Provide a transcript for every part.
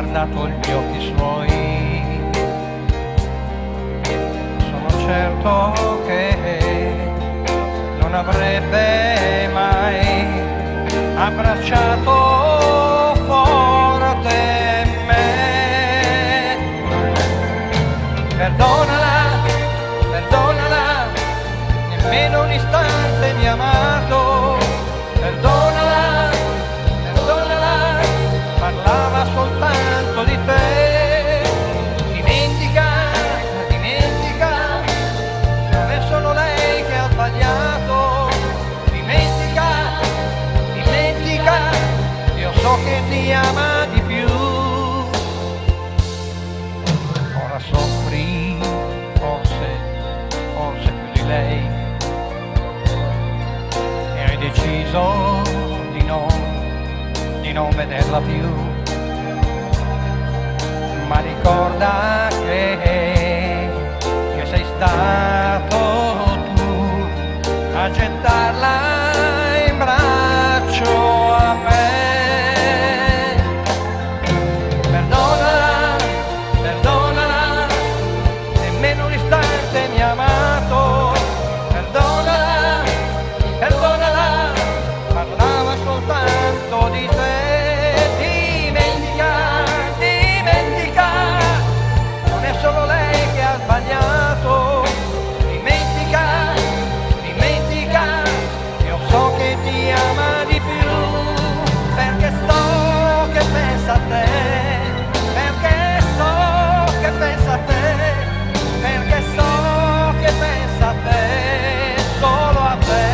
guardato gli occhi suoi, sono certo che non avrebbe mai abbracciato forte me. Perdonala, perdonala, nemmeno un istante mi ha amato. Perdonala, perdonala, parlava soltanto di te. Dimentica, dimentica, non è solo lei che ha sbagliato. Dimentica, dimentica, io so che ti ama di più. Ora soffri, forse più di lei, e hai deciso di non vederla più. Ma ricorda che sei stato tu a gettarla in braccio a me. Perdonala, perdonala, nemmeno un istante mi ha amato. Perdonala, perdonala, parlava soltanto di te. Dimentica, dimentica, non è solo lei che ha sbagliato. Dimentica, dimentica, io so che ti ama di più, perché so che pensa a te, perché so che pensa a te, perché so che pensa a te, solo a te.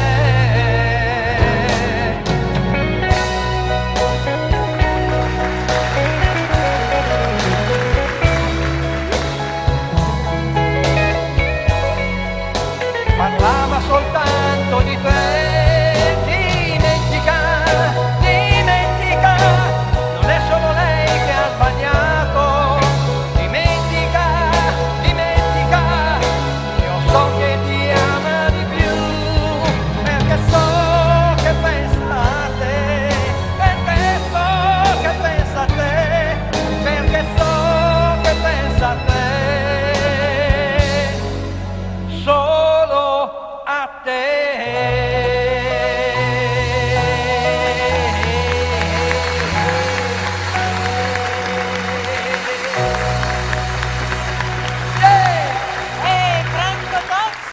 Parlava soltanto di te. Dimentica, dimentica, non è solo lei che ha sbagliato. Dimentica, dimentica, io so che ti ama di più, perché so che pensa a te, perché so che pensa a te, perché so che pensa a te.